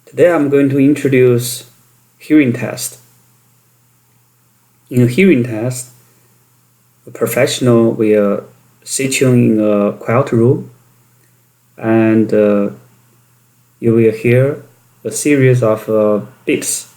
Today I'm going to introduce hearing test. In a hearing test, a professional will sit you in a quiet room and you will hear a series of beeps.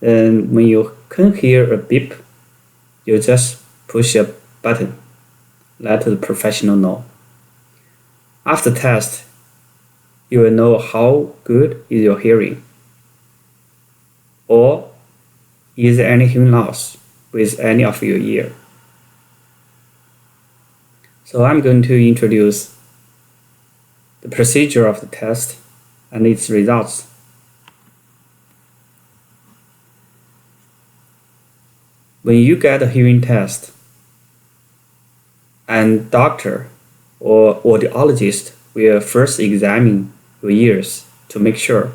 And when you can hear a beep, you just push a button, let the professional know. After test, you will know how good is your hearing, or is there any hearing loss with any of your ear. So I'm going to introduce the procedure of the test and its results. When you get a hearing test, and doctor or audiologist will first examine your ears to make sure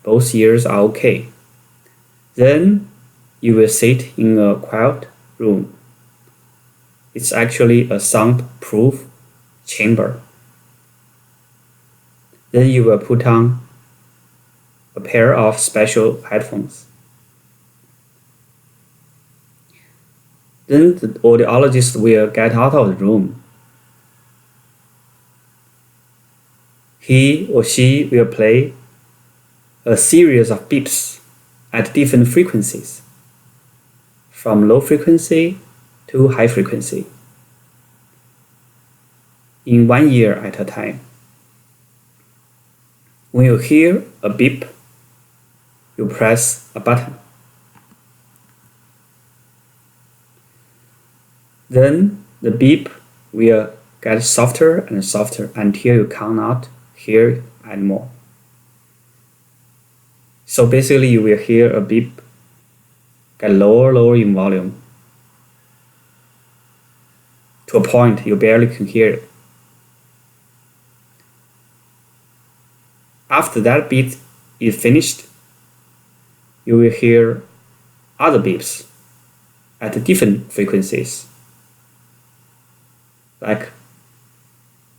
both ears are okay. Then you will sit in a quiet room. It's actually a soundproof chamber. Then you will put on a pair of special headphones. Then the audiologist will get out of the room. He or she will play a series of beeps at different frequencies, from low frequency to high frequency, in 1 ear at a time. When you hear a beep, you press a button. Then the beep will get softer and softer until you cannot hear anymore. So basically you will hear a beep get lower in volume to a point you barely can hear it. After that beep is finished, you will hear other beeps at different frequencies, like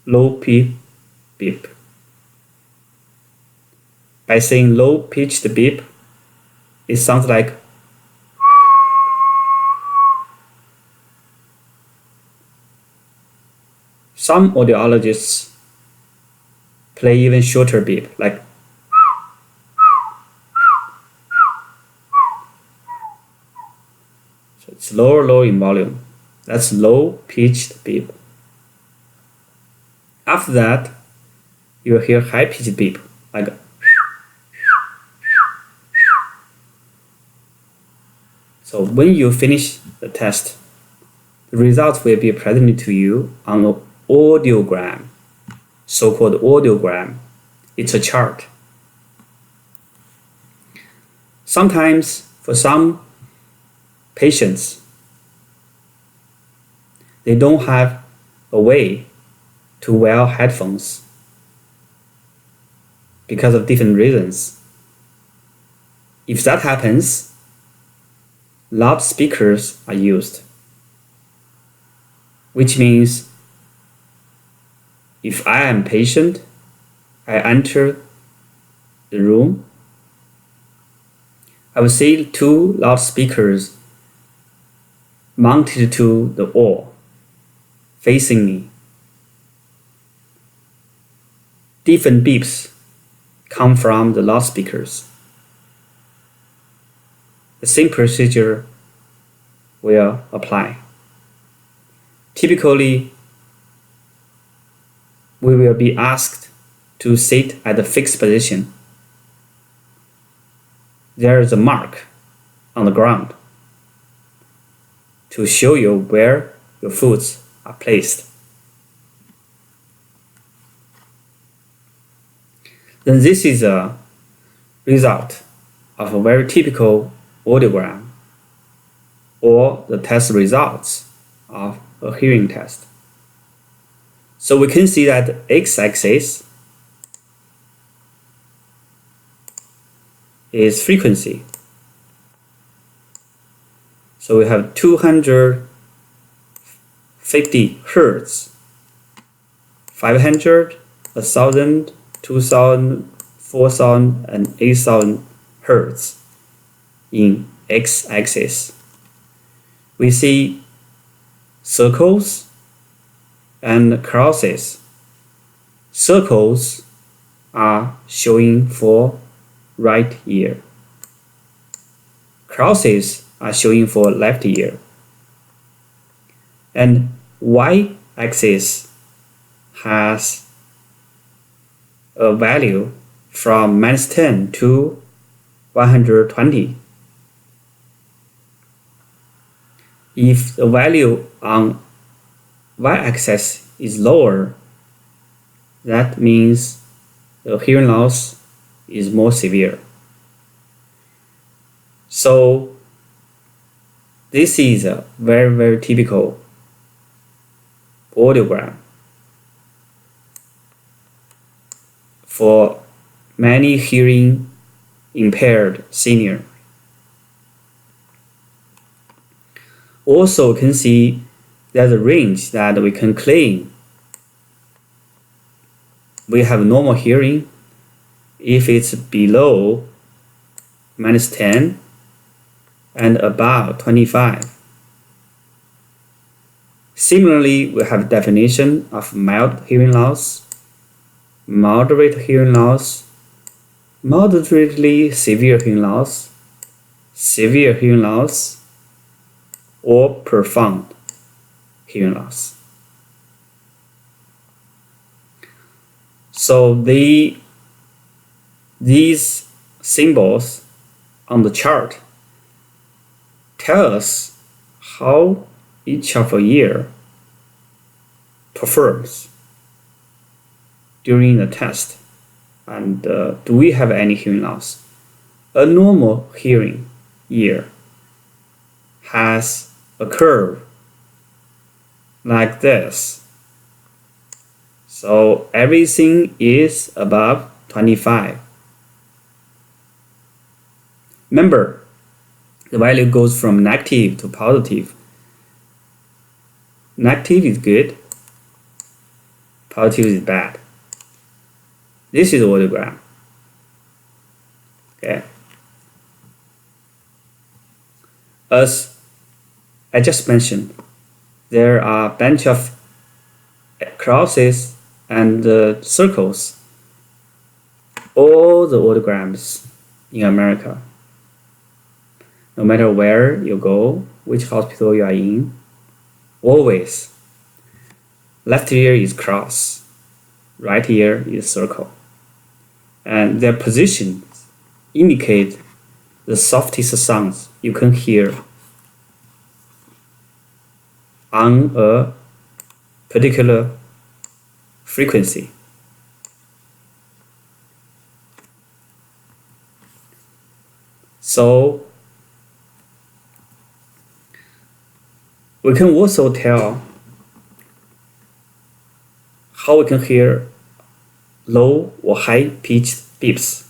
low-pitched beep. By saying low-pitched beep, it sounds like some audiologists play even shorter beep, like so it's lower in volume. That's low-pitched beep. After that, you will hear high-pitched beep, like so when you finish the test, the results will be presented to you on an audiogram, so-called audiogram. It's a chart. Sometimes, for some patients, they don't have a way to wear headphones because of different reasons. If that happens, loudspeakers are used, which means if I am patient, I enter the room, I will see 2 loudspeakers mounted to the wall, facing me. Different beeps come from the loudspeakers. The same procedure will apply. Typically, we will be asked to sit at a fixed position. There is a mark on the ground to show you where your foot are placed. Then this is a result of a very typical audiogram, or the test results of a hearing test. So we can see that the x-axis is frequency. So we have 250 Hertz, 500, 1000, 2000, 4,000 and 8,000 Hz in x-axis. We see circles and crosses. Circles are showing for right ear. Crosses are showing for left ear. And y-axis has a value from -10 to 120. If the value on y-axis is lower, that means the hearing loss is more severe. So this is a very, very typical audiogram for many hearing impaired seniors. Also, you can see there's a range that we can claim we have normal hearing if it's below -10 and above 25. Similarly, we have definition of mild hearing loss, moderate hearing loss, moderately severe hearing loss, severe hearing loss, or profound hearing loss. So these symbols on the chart tell us how each of a ear performs during the test, and do we have any hearing loss. A normal hearing ear has a curve like this. So everything is above 25. Remember, the value goes from negative to positive. Negative is good, positive is bad. This is audiogram. Okay. As I just mentioned, there are a bunch of crosses and circles, all the audiograms in America. No matter where you go, which hospital you are in, always left ear is cross, right ear is circle. And their positions indicate the softest sounds you can hear on a particular frequency. So we can also tell how we can hear low or high pitched beeps.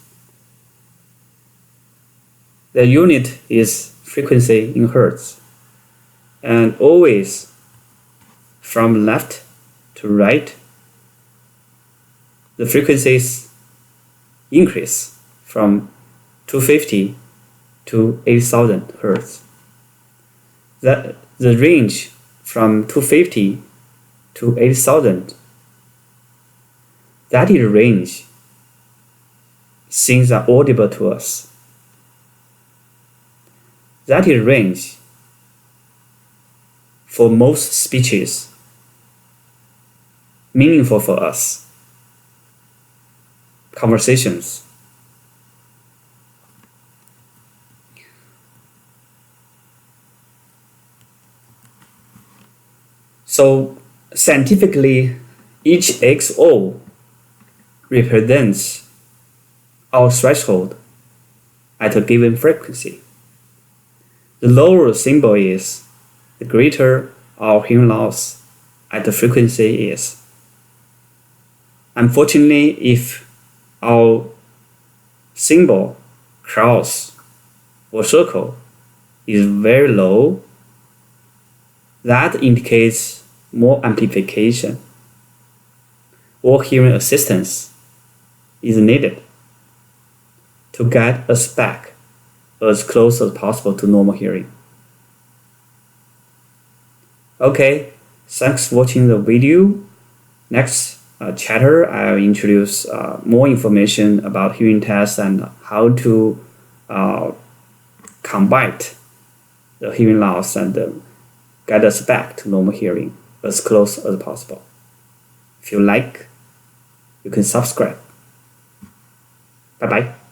The unit is frequency in hertz, and always from left to right, the frequencies increase from 250 to 8,000 hertz. The range from 250 to 8,000, that is the range things are audible to us. That is range for most speeches meaningful for us. Conversations. So scientifically, each XO represents our threshold at a given frequency. The lower the symbol is, the greater our hearing loss at the frequency is. Unfortunately, if our symbol, cross, or circle is very low, that indicates more amplification or hearing assistance is needed. to get us back as close as possible to normal hearing. Okay, thanks for watching the video. Next chapter, I'll introduce more information about hearing tests and how to combat the hearing loss and get us back to normal hearing as close as possible. If you like, you can subscribe. Bye-bye.